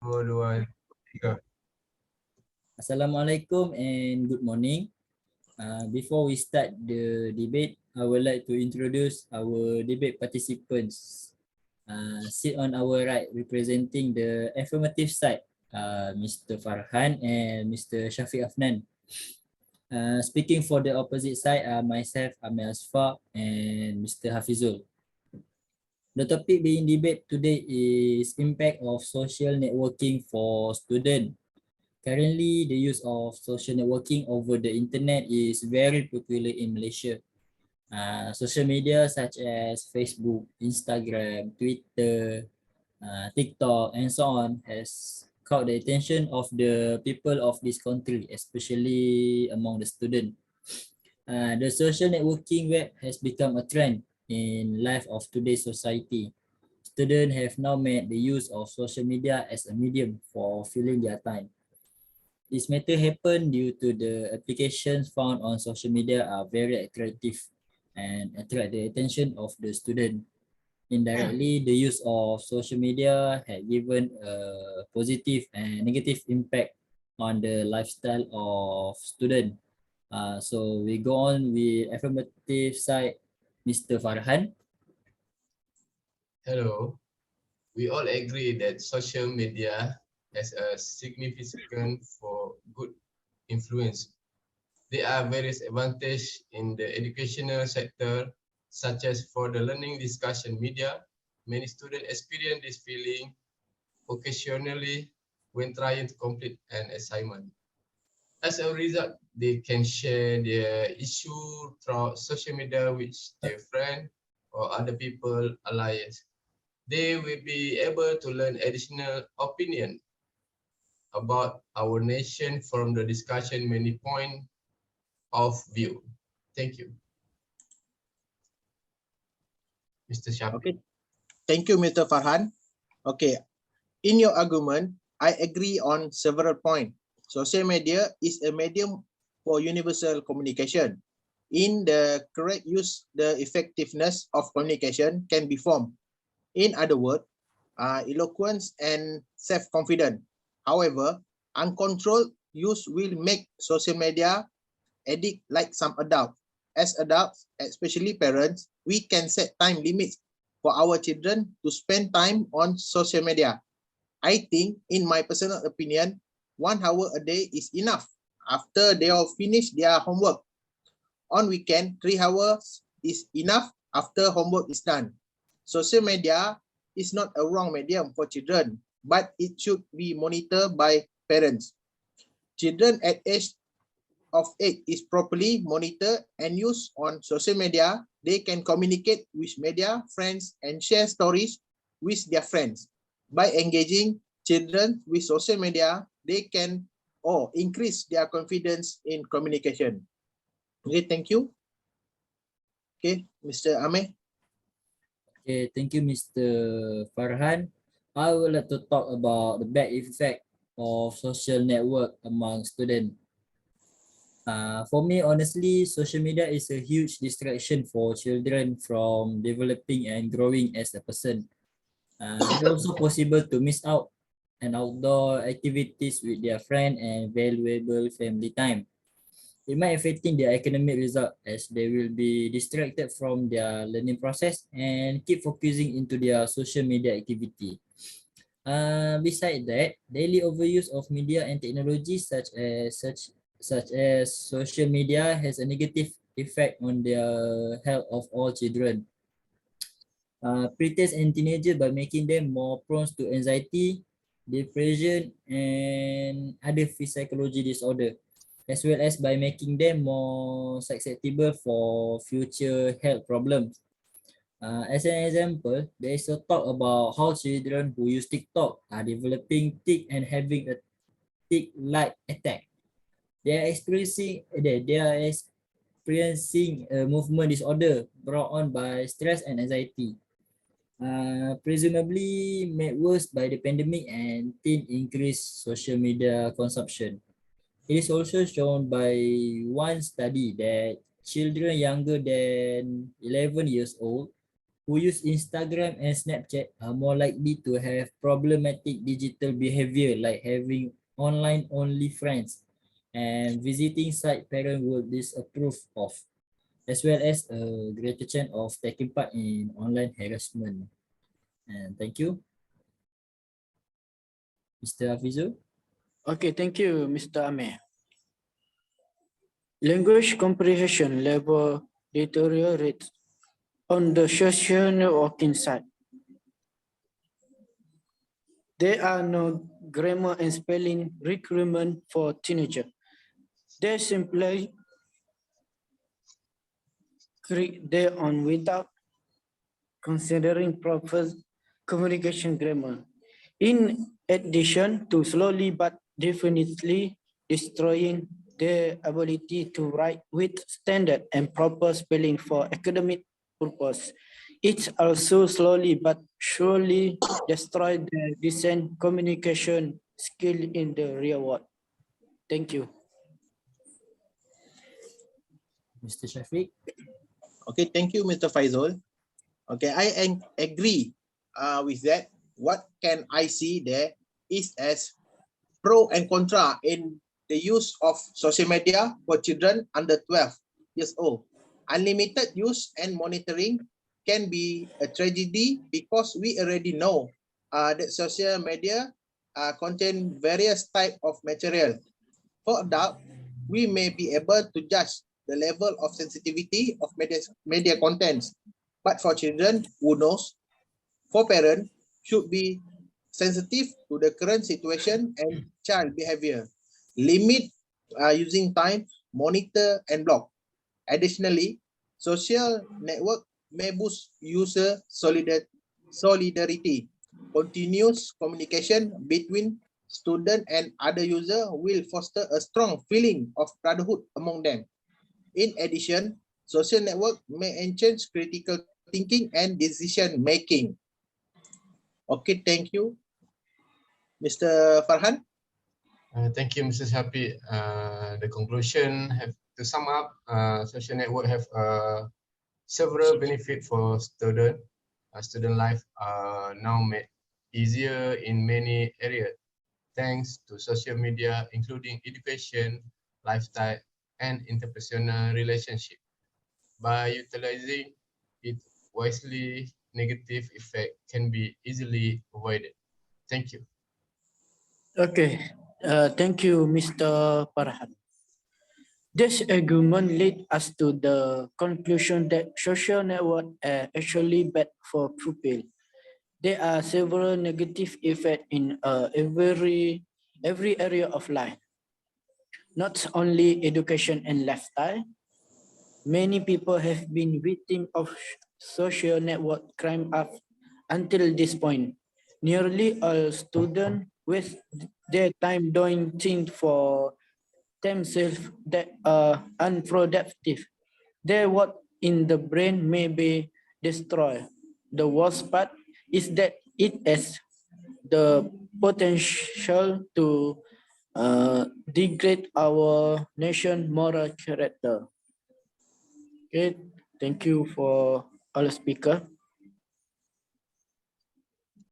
Dua, dua, tiga. Assalamualaikum and good morning. Before we start the debate, I would like to introduce our debate participants. Sit on our right representing the affirmative side, Mr. Farhan and Mr. AFNAN. Speaking for the opposite side, myself, AZFAR and Mr. HAFIZZUL. The topic being debate today is impact of social networking for students. Currently, the use of social networking over the internet is very popular in Malaysia. Social media such as Facebook, Instagram, Twitter, TikTok, and so on has caught the attention of the people of this country, especially among the students. The social networking web has become a trend in life of today's society. Students have now made the use of social media as a medium for filling their time. This matter happened due to the applications found on social media are very attractive and attract the attention of the student. Indirectly, the use of social media had given a positive and negative impact on the lifestyle of student. So we go on with affirmative side, Mr. Farhan. Hello. We all agree that social media has a significant for good influence. There are various advantages in the educational sector, such as for the learning discussion media. Many students experience this feeling occasionally when trying to complete an assignment. As a result, they can share their issue through social media with their friend or other people alliance. They will be able to learn additional opinion about our nation from the discussion many point of view. Thank you. Mr. Shafiq. Okay, thank you, Mr. Farhan. Okay, in your argument, I agree on several points. Social media is a medium for universal communication. In the correct use, the effectiveness of communication can be formed. In other words, eloquence and self-confidence. However, uncontrolled use will make social media addict like some adults. As adults, especially parents, we can set time limits for our children to spend time on social media. I think, in my personal opinion, 1 hour a day is enough after they all finish their homework. On weekend, 3 hours is enough after homework is done. Social media is not a wrong medium for children, but it should be monitored by parents. Children at age of 8 is properly monitored and used on social media. They can communicate with media friends and share stories with their friends. By engaging children with social media, they can increase their confidence in communication. Okay, thank you. Okay, Mr. Ameh. Okay, thank you, Mr. Farhan. I would like to talk about the bad effect of social network among students. For me, honestly, social media is a huge distraction for children from developing and growing as a person. It's also possible to miss out on outdoor activities with their friend and valuable family time. It might affecting their academic result as they will be distracted from their learning process and keep focusing into their social media activity. Besides that, daily overuse of media and technology such as social media has a negative effect on the health of all children. Preteens and teenagers by making them more prone to anxiety, depression, and other physiology disorder, as well as by making them more susceptible for future health problems. As an example, there is a talk about how children who use TikTok are developing tic and having a tic-like attack. They are experiencing a movement disorder brought on by stress and anxiety, presumably made worse by the pandemic and teen increased social media consumption. It is also shown by one study that children younger than 11 years old who use Instagram and Snapchat are more likely to have problematic digital behavior like having online only friends and visiting site parents would disapprove of, as well as a greater chance of taking part in online harassment. And thank you. Mr. Hafizul. Okay, thank you, Mr. AMER. Language comprehension level deteriorates on the social networking side. There are no grammar and spelling requirements for teenagers. They simply create their own without considering proper communication grammar. In addition to slowly but definitely destroying their ability to write with standard and proper spelling for academic purpose, it also slowly but surely destroyed their decent communication skill in the real world. Thank you. Mr. Shafiq. Okay, thank you, Mr. Faizul. Okay, I agree with that. What can I see there is as pro and contra in the use of social media for children under 12 years old. Unlimited use and monitoring can be a tragedy because we already know that social media contain various types of material. For adults, we may be able to judge the level of sensitivity of media contents. But for children, who knows? For parents, should be sensitive to the current situation and child behavior. Limit using time, monitor, and block. Additionally, social network may boost user solidarity. Continuous communication between student and other user will foster a strong feeling of brotherhood among them. In addition, social network may enhance critical thinking and decision making. Okay, thank you. Mr. Farhan? Thank you, Mr. Shafi. The conclusion have to sum up, social network have several benefits for student. Student life are now made easier in many areas thanks to social media, including education, lifestyle, and interpersonal relationship. By utilizing it wisely, negative effect can be easily avoided. Thank you. Okay, thank you, Mr. Farhan. This argument leads us to the conclusion that social networks are actually bad for pupils. There are several negative effects in every area of life, not only education and lifestyle. Many people have been victims of social network crime up until this point. Nearly all students waste their time doing things for themselves that are unproductive. Their work in the brain may be destroyed. The worst part is that it has the potential to degrade our nation's moral character. Okay, thank you for all speaker.